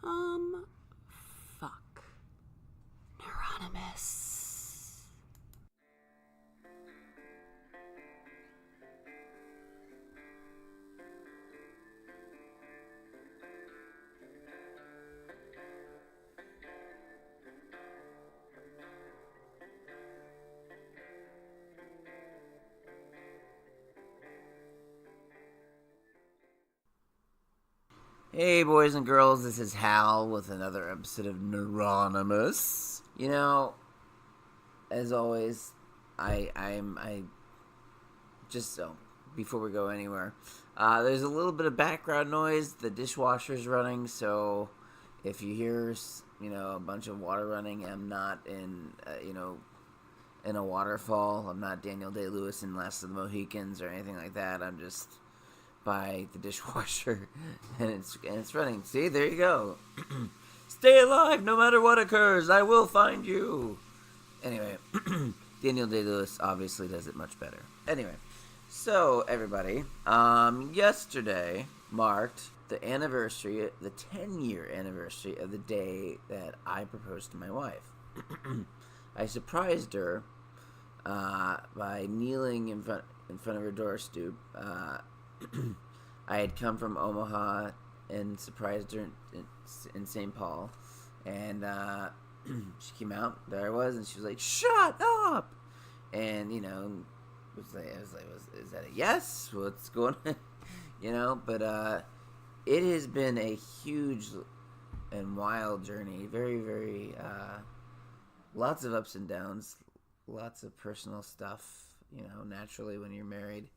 Fuck. Neuronymous. Hey, boys and girls, this is Hal with another episode of Neuronymous. You know, as always, I just so before we go anywhere, there's a little bit of background noise. The dishwasher's running, so if you hear, a bunch of water running, I'm not in, in a waterfall. I'm not Daniel Day-Lewis in Last of the Mohicans or anything like that. I'm just by the dishwasher, and it's running. See, there you go. Stay alive, no matter what occurs. I will find you. Anyway, Daniel Day-Lewis obviously does it much better. Anyway, so everybody, yesterday marked the 10-year anniversary of the day that I proposed to my wife. I surprised her by kneeling in front of her doorstep. I had come from Omaha and surprised her in St. Paul, and she came out. There I was, and she was like, "Shut up!" And I was like, "Is that a yes? What's going on?" But it has been a huge and wild journey. Very, very lots of ups and downs, lots of personal stuff. Naturally, when you're married,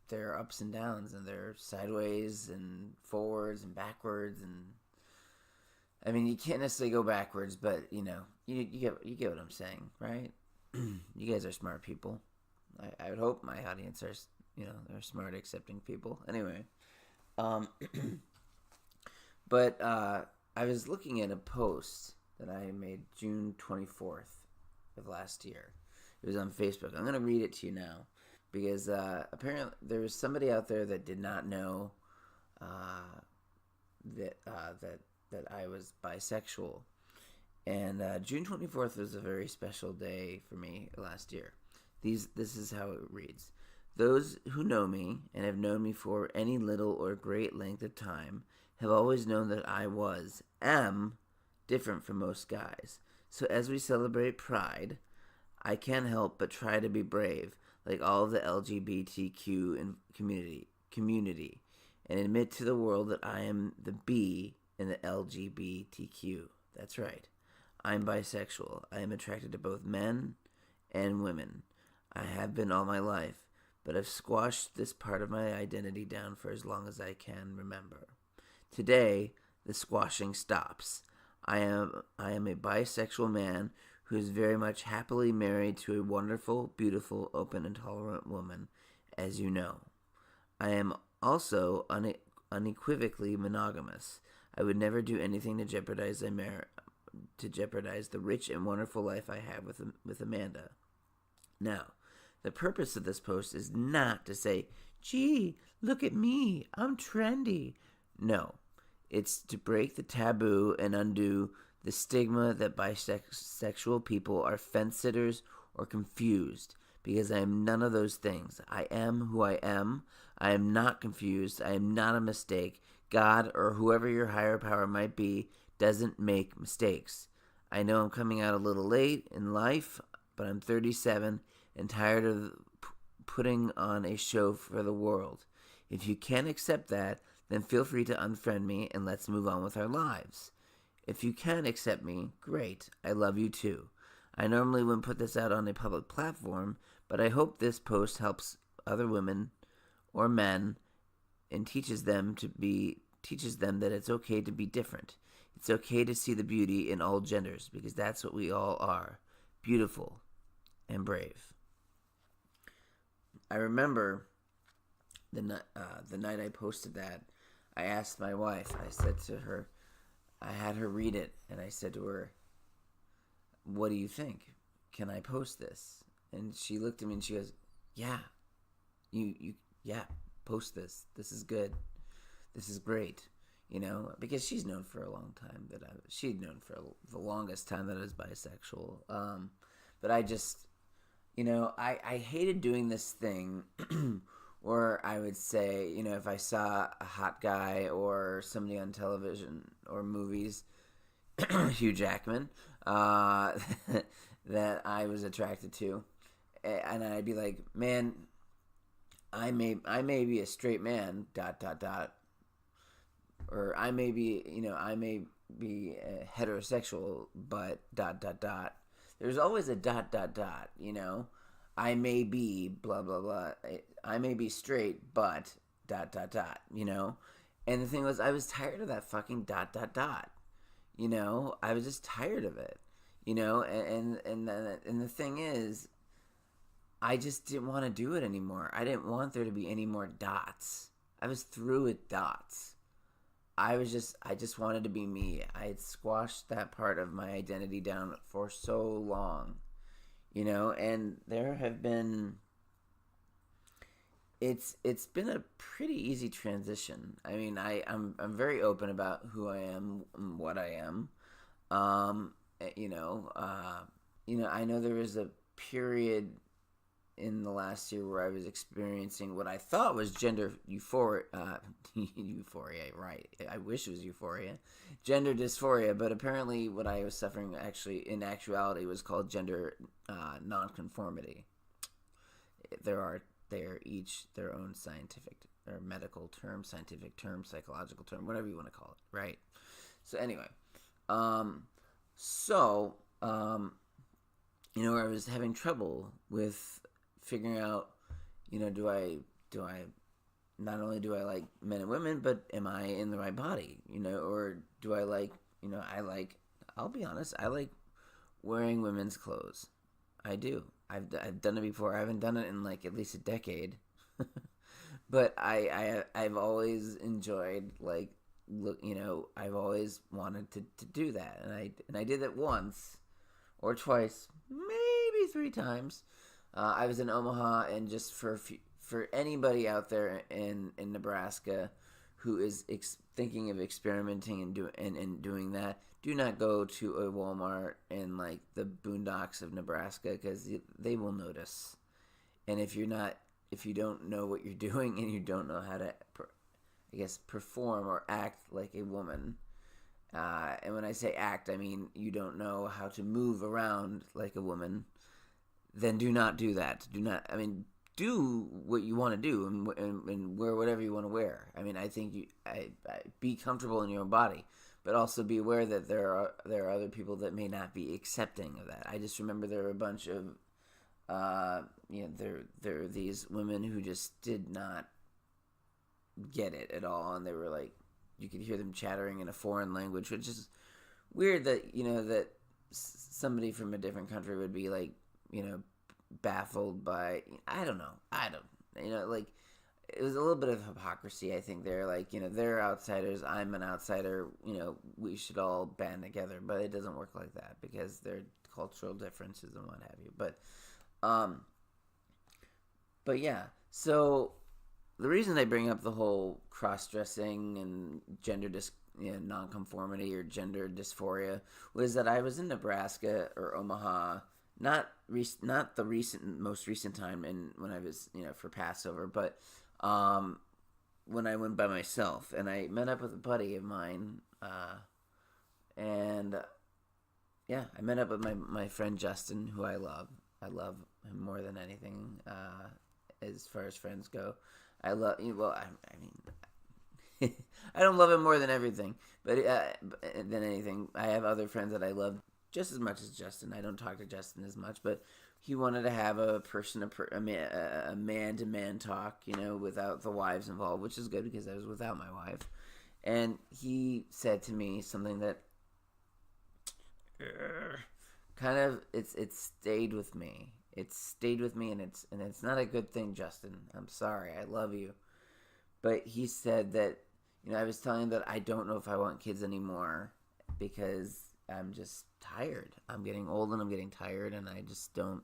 there are ups and downs, and there are sideways and forwards and backwards, and I mean, you can't necessarily go backwards, but you get what I'm saying, right? You guys are smart people. I would hope my audience are they're smart, accepting people. Anyway, but I was looking at a post that I made June 24th of last year. It was on Facebook. I'm gonna read it to you now, because apparently there was somebody out there that did not know that I was bisexual. And June 24th was a very special day for me last year. This is how it reads. Those who know me and have known me for any little or great length of time have always known that I am different from most guys. So as we celebrate Pride, I can't help but try to be brave, like all of the LGBTQ community, and admit to the world that I am the B in the LGBTQ. That's right. I'm bisexual. I am attracted to both men and women. I have been all my life, but I've squashed this part of my identity down for as long as I can remember. Today, the squashing stops. I am a bisexual man who is very much happily married to a wonderful, beautiful, open, and tolerant woman, as you know. I am also unequivocally monogamous. I would never do anything to jeopardize the rich and wonderful life I have with Amanda. Now, the purpose of this post is not to say, "Gee, look at me, I'm trendy." No, it's to break the taboo and undo the stigma that bisexual people are fence-sitters or confused, because I am none of those things. I am who I am. I am not confused. I am not a mistake. God, or whoever your higher power might be, doesn't make mistakes. I know I'm coming out a little late in life, but I'm 37 and tired of putting on a show for the world. If you can't accept that, then feel free to unfriend me and let's move on with our lives. If you can accept me, great. I love you too. I normally wouldn't put this out on a public platform, but I hope this post helps other women or men and teaches them that it's okay to be different. It's okay to see the beauty in all genders, because that's what we all are. Beautiful and brave. I remember the night I posted that, I asked my wife, I said to her, I had her read it, and I said to her, "What do you think? Can I post this?" And she looked at me and she goes, "Yeah, you post this. This is good. This is great." because she's known for a long time she'd known for the longest time that I was bisexual. But I just, I hated doing this thing where I would say, if I saw a hot guy or somebody on television or movies, Hugh Jackman, that I was attracted to, and I'd be like, man, I may be a straight man, ... or I may be heterosexual, but ... There's always a ... I may be blah blah blah. I may be straight, but ... And the thing was, I was tired of that fucking ... I was just tired of it. And the thing is, I just didn't want to do it anymore. I didn't want there to be any more dots. I was through with dots. I just wanted to be me. I had squashed that part of my identity down for so long, and there have been, it's been a pretty easy transition. I mean, I'm very open about who I am and what I am. I know there was a period in the last year where I was experiencing what I thought was gender euphoria, right? I wish it was euphoria, gender dysphoria, but apparently what I was suffering in actuality was called gender nonconformity. They are each their own scientific or medical term, scientific term, psychological term, whatever you want to call it, right? So anyway, I was having trouble with figuring out, do I not only do I like men and women, but am I in the right body, or do I like, I'll be honest, I like wearing women's clothes. I do. I've done it before. I haven't done it in like at least a decade, but I've always enjoyed I've always wanted to do that, and I did it once or twice, maybe 3 times. I was in Omaha, and just for anybody out there in Nebraska who is thinking of experimenting and doing that, do not go to a Walmart in like the boondocks of Nebraska, because they will notice. And if you don't know what you're doing and you don't know how to, perform or act like a woman, and when I say act, I mean you don't know how to move around like a woman, then do not do that. Do what you want to do and wear whatever you want to wear. I mean, I think I be comfortable in your own body, but also be aware that there are other people that may not be accepting of that. I just remember there were a bunch of, there are these women who just did not get it at all, and they were like, you could hear them chattering in a foreign language, which is weird that that somebody from a different country would be like, baffled by, I don't know, it was a little bit of hypocrisy, I think. They're like, they're outsiders, I'm an outsider, we should all band together, but it doesn't work like that because there are cultural differences and what have you. But yeah, so the reason I bring up the whole cross-dressing and gender nonconformity or gender dysphoria was that I was in Nebraska or Omaha, not the most recent time, and when I was for Passover, but when I went by myself, and I met up with a buddy of mine, and I met up with my friend Justin, who I love. I love him more than anything, as far as friends go. I love, I don't love him more than everything, but than anything. I have other friends that I love just as much as Justin. I don't talk to Justin as much, but he wanted to have a man-to-man talk, without the wives involved, which is good because I was without my wife. And he said to me something that kind of it stayed with me. It stayed with me, and it's not a good thing, Justin. I'm sorry. I love you. But he said that, I was telling him that I don't know if I want kids anymore because I'm just tired. I'm getting old and I'm getting tired, and I just don't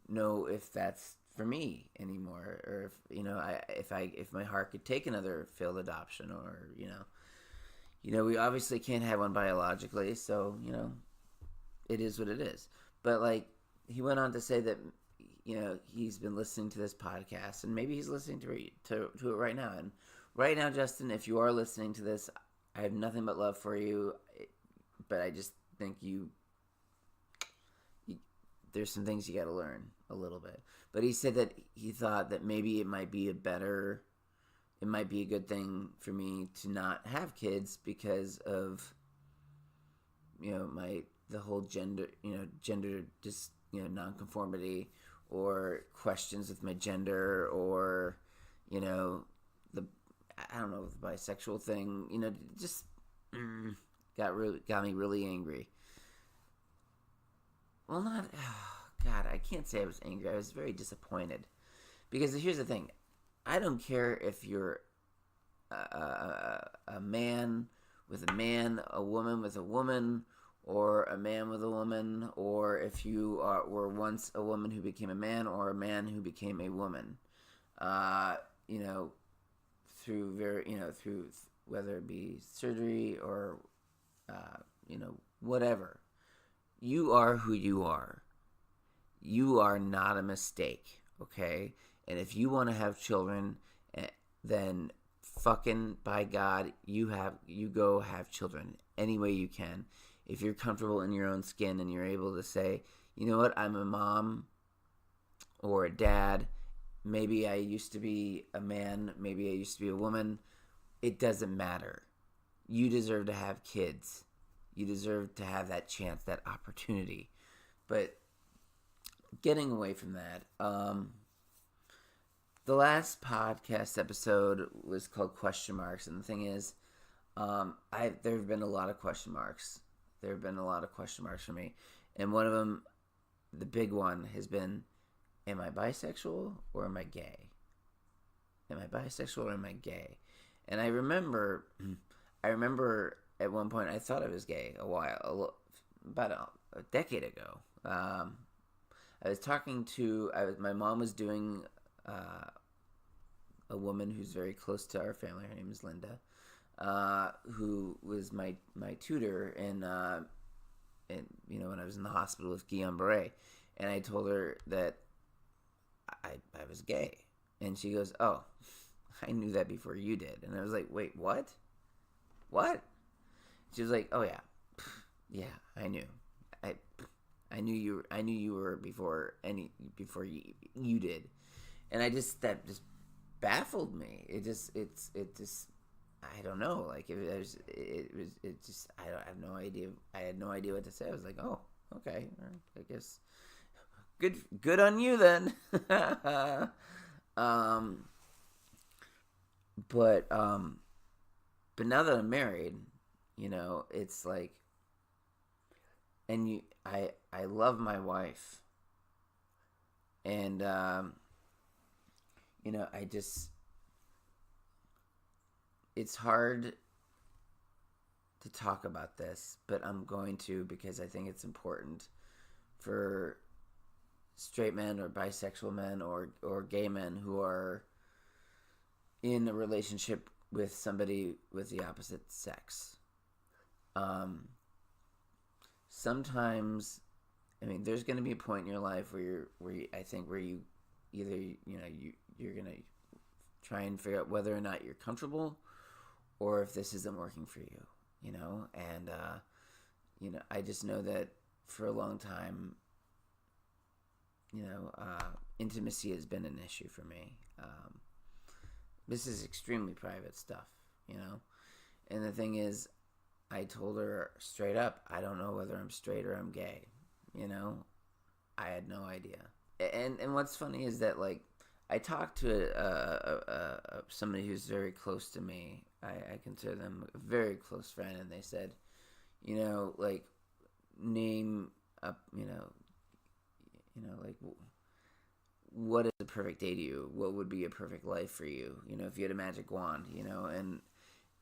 know if that's for me anymore, or if my heart could take another failed adoption, or we obviously can't have one biologically, so, it is what it is. But, like, he went on to say that, he's been listening to this podcast, and maybe he's listening to it right now. And right now, Justin, if you are listening to this, I have nothing but love for you, but I just think there's some things you got to learn a little bit. But he said that he thought that maybe it might be a good thing for me to not have kids because of, the whole gender just, nonconformity, or questions with my gender, or, I don't know, the bisexual thing, just got me really angry. Well, God, I can't say I was angry. I was very disappointed. Because here's the thing. I don't care if you're a man with a man, a woman with a woman, or a man with a woman, or if you were once a woman who became a man, or a man who became a woman. Through whether it be surgery or, whatever. You are who you are. You are not a mistake, okay? And if you want to have children, then fucking by God, you go have children any way you can. If you're comfortable in your own skin and you're able to say, you know what, I'm a mom or a dad. Maybe I used to be a man. Maybe I used to be a woman. It doesn't matter. You deserve to have kids. You deserve to have that chance, that opportunity. But getting away from that, the last podcast episode was called Question Marks, and the thing is, there have been a lot of question marks. There have been a lot of question marks for me, and one of them, the big one, has been, am I bisexual or am I gay? Am I bisexual or am I gay? And I remember at one point I thought I was gay about a decade ago. I was talking to, my mom was doing a woman who's very close to our family. Her name is Linda, who was my tutor and when I was in the hospital with Guillain-Barré, and I told her that I was gay, and she goes, "Oh, I knew that before you did." And I was like, "Wait, what? What?" She was like, "Oh yeah, yeah, I knew. I knew you were before you did." And that just baffled me. It just I don't know. Like it just I have no idea. I had no idea what to say. I was like, "Oh, okay, I guess good on you then." But now that I'm married, it's like, and I love my wife, and I just, it's hard to talk about this, but I'm going to, because I think it's important for straight men or bisexual men or gay men who are in a relationship with somebody with the opposite sex. Sometimes, there's going to be a point in your life where you either, you're going to try and figure out whether or not you're comfortable, or if this isn't working for you, and, I just know that for a long time, intimacy has been an issue for me. This is extremely private stuff, and the thing is, I told her straight up, I don't know whether I'm straight or I'm gay, I had no idea. And what's funny is that, like, I talked to somebody who's very close to me. I consider them a very close friend, and they said, like, name up, like, what is a perfect day to you? What would be a perfect life for you? If you had a magic wand,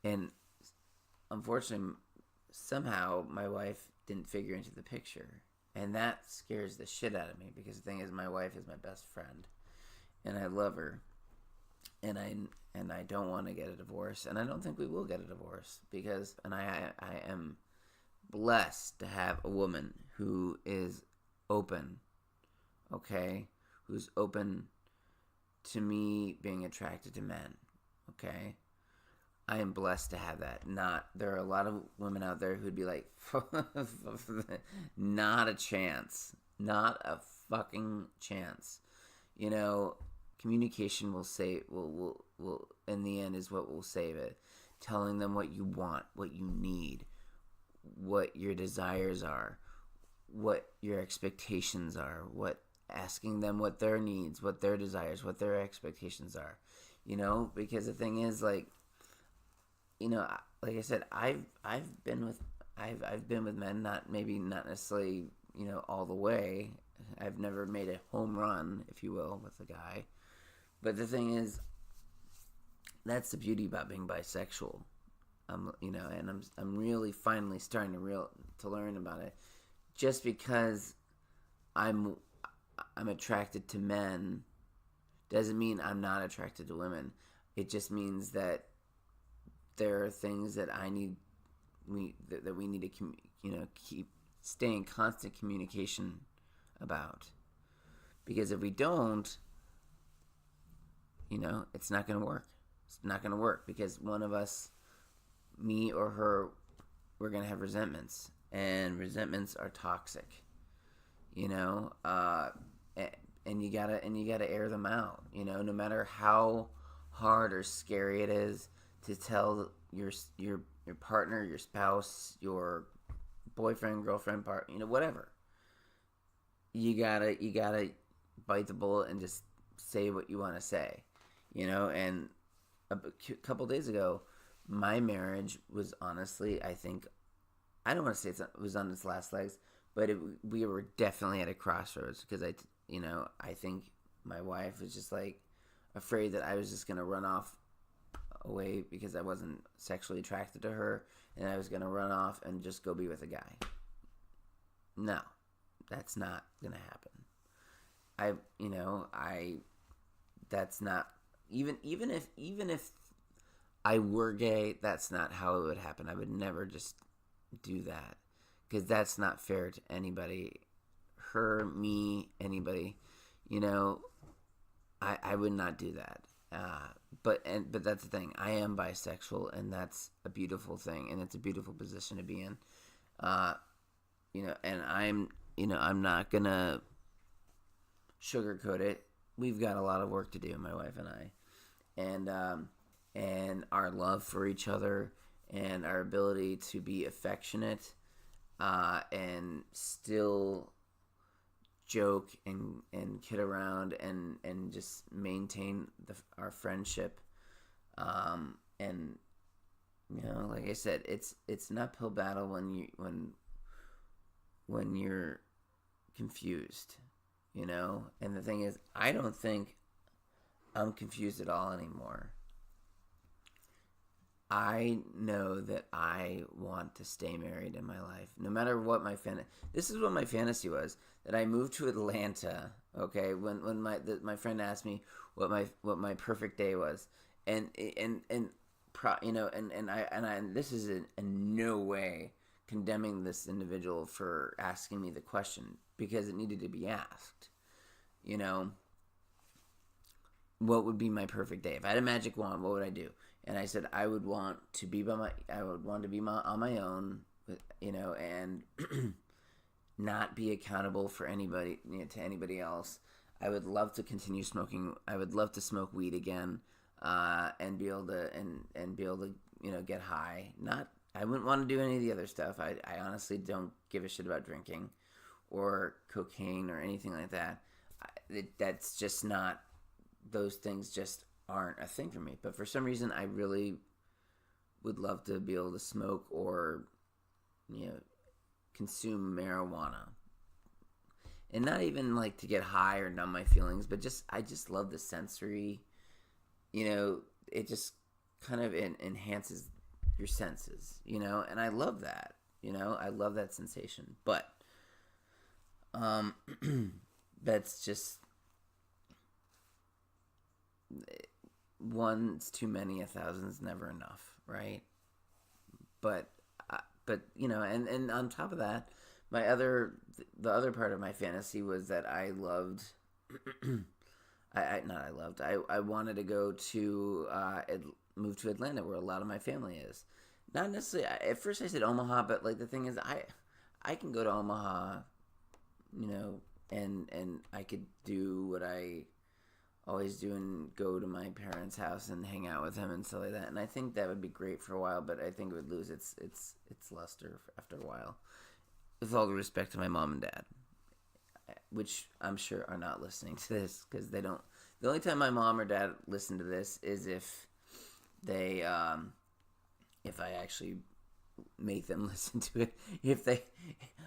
and unfortunately, somehow my wife didn't figure into the picture, and that scares the shit out of me, because the thing is, my wife is my best friend, and I love her, and and I don't want to get a divorce, and I don't think we will get a divorce and I am blessed to have a woman who is open, okay, who's open to me being attracted to men, okay. I am blessed to have that. There are a lot of women out there who'd be like, not a chance, not a fucking chance. Communication will in the end is what will save it. Telling them what you want, what you need, what your desires are, what your expectations are, asking them what their needs, what their desires, what their expectations are. Because the thing is, like I said, I've been with men, not necessarily, all the way. I've never made a home run, if you will, with a guy. But the thing is, that's the beauty about being bisexual. And I'm really finally starting to learn about it. Just because I'm attracted to men doesn't mean I'm not attracted to women. It just means that there are things that that we need to stay in constant communication about. Because if we don't, it's not going to work. It's not going to work because one of us, me or her, we're going to have resentments, and resentments are toxic. And you gotta air them out. No matter how hard or scary it is to tell your partner, your spouse, your boyfriend, girlfriend, whatever. You gotta bite the bullet and just say what you want to say. And a couple days ago, my marriage was honestly, I think, I don't want to say it was on its last legs, but we were definitely at a crossroads because I think my wife was just like afraid that I was just going to run off away because I wasn't sexually attracted to her, and I was going to run off and just go be with a guy. No, that's not going to happen. That's not, even if I were gay, that's not how it would happen. I would never just do that because that's not fair to anybody. Her, me, anybody. I would not do that. But that's the thing. I am bisexual, and that's a beautiful thing, and it's a beautiful position to be in. And I'm not gonna sugarcoat it. We've got a lot of work to do, my wife and I, and our love for each other, and our ability to be affectionate, and still joke and kid around and just maintain our friendship, and like I said, it's an uphill battle when you're confused, and the thing is, I don't think I'm confused at all anymore. I know that I want to stay married in my life, no matter what this is what my fantasy was, that I moved to Atlanta. Okay, when my friend asked me what my perfect day was, and this is in no way condemning this individual for asking me the question, because it needed to be asked. What would be my perfect day? If I had a magic wand, what would I do? And I said I would want to be on my own, and not be accountable for anybody, to anybody else. I would love to continue smoking. I would love to smoke weed again, and be able to get high. I wouldn't want to do any of the other stuff. I honestly don't give a shit about drinking or cocaine or anything like that. That's just not. Those things just aren't a thing for me. But for some reason, I really would love to be able to smoke or, consume marijuana. And not even like to get high or numb my feelings, but I just love the sensory, it just kind of enhances your senses, and I love that, I love that sensation. But, that's just one's too many, a thousand's never enough, right? But and on top of that, the other part of my fantasy was that I loved, I wanted to go to move to Atlanta, where a lot of my family is. Not necessarily. At first, I said Omaha, but like the thing is, I can go to Omaha, and I could do what I always do and go to my parents' house and hang out with him and stuff like that. And I think that would be great for a while, but I think it would lose its luster after a while. With all due respect to my mom and dad, which I'm sure are not listening to this because they don't. The only time my mom or dad listen to this is if they, if I actually make them listen to it.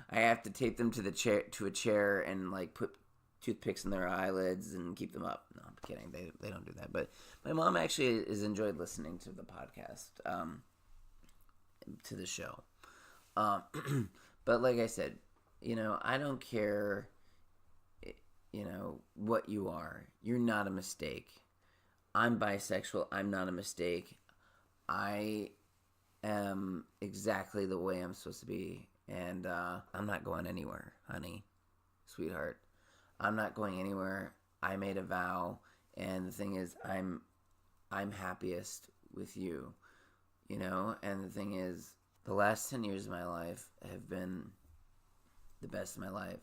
I have to tape them to a chair and like put toothpicks in their eyelids and keep them up. No, I'm kidding. They don't do that. But my mom actually has enjoyed listening to the podcast, to the show. But like I said, I don't care, what you are. You're not a mistake. I'm bisexual. I'm not a mistake. I am exactly the way I'm supposed to be. And I'm not going anywhere, honey, sweetheart. I'm not going anywhere. I made a vow, and the thing is, I'm happiest with you, And the thing is, the last 10 years of my life have been the best of my life.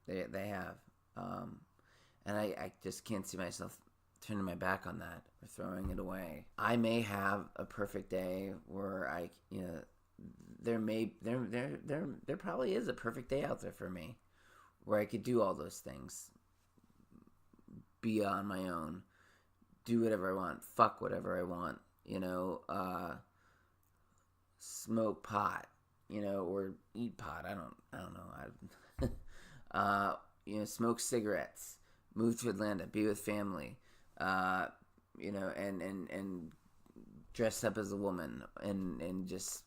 They have, and I just can't see myself turning my back on that or throwing it away. I may have a perfect day where there probably is a perfect day out there for me, where I could do all those things, be on my own, do whatever I want, fuck whatever I want, smoke pot, or eat pot. I don't know. Smoke cigarettes, move to Atlanta, be with family, and dress up as a woman, and just,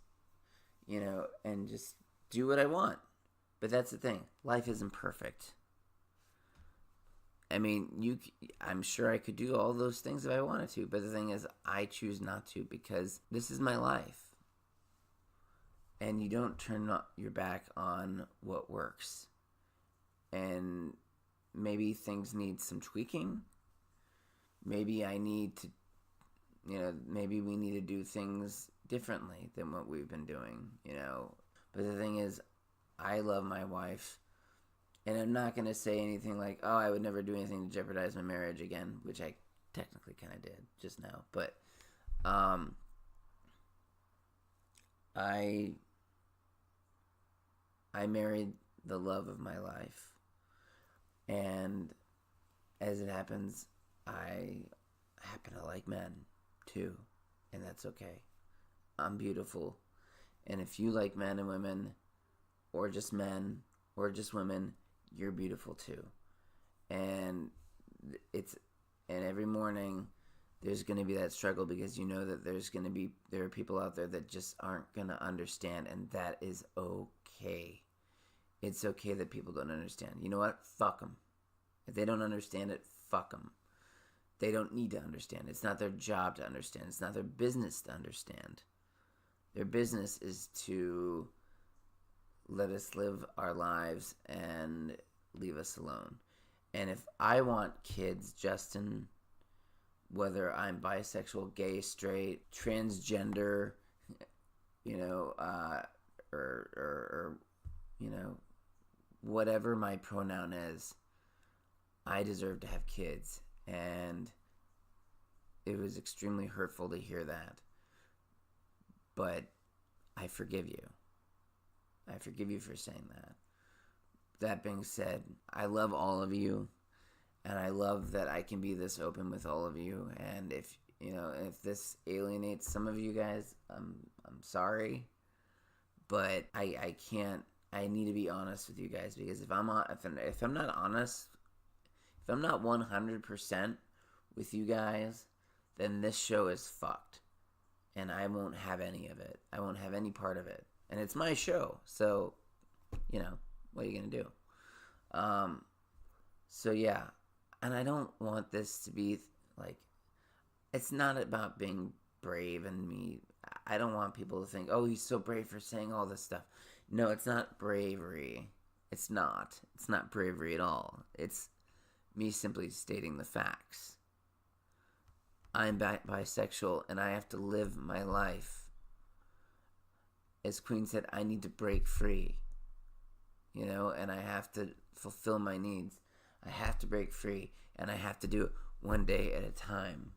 and just do what I want. But that's the thing. Life isn't perfect. I mean, I'm sure I could do all those things if I wanted to, but the thing is, I choose not to because this is my life. And you don't turn your back on what works. And maybe things need some tweaking. Maybe I need to, maybe we need to do things differently than what we've been doing, But the thing is, I love my wife. And I'm not going to say anything like, oh, I would never do anything to jeopardize my marriage again, which I technically kind of did just now. But I married the love of my life. And as it happens, I happen to like men too. And that's okay. I'm beautiful. And if you like men and women, or just men, or just women, you're beautiful too. And every morning there's going to be that struggle because that there are people out there that just aren't going to understand, and that is okay. It's okay that people don't understand. You know what? Fuck them. If they don't understand it, fuck them. They don't need to understand. It's not their job to understand. It's not their business to understand. Their business is to let us live our lives and leave us alone. And if I want kids, Justin, whether I'm bisexual, gay, straight, transgender, or whatever my pronoun is, I deserve to have kids. And it was extremely hurtful to hear that. But I forgive you. I forgive you for saying that. That being said, I love all of you, and I love that I can be this open with all of you. And if this alienates some of you guys, I'm sorry, but I can't. I need to be honest with you guys, because if I'm not honest, if I'm not 100% with you guys, then this show is fucked, and I won't have any of it. I won't have any part of it. And it's my show, so, what are you going to do? So, yeah. And I don't want this to be, like, it's not about being brave and me. I don't want people to think, oh, he's so brave for saying all this stuff. No, it's not bravery. It's not. It's not bravery at all. It's me simply stating the facts. I'm bisexual and I have to live my life. As Queen said, I need to break free. And I have to fulfill my needs. I have to break free, and I have to do it one day at a time.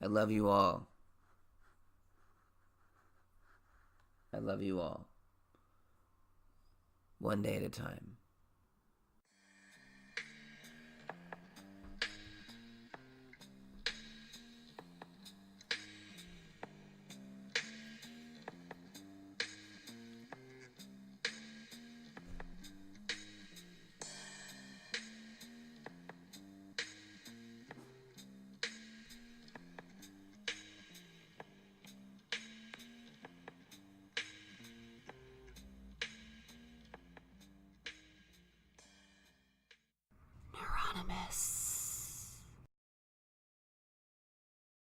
I love you all. I love you all. One day at a time. Neuronymous.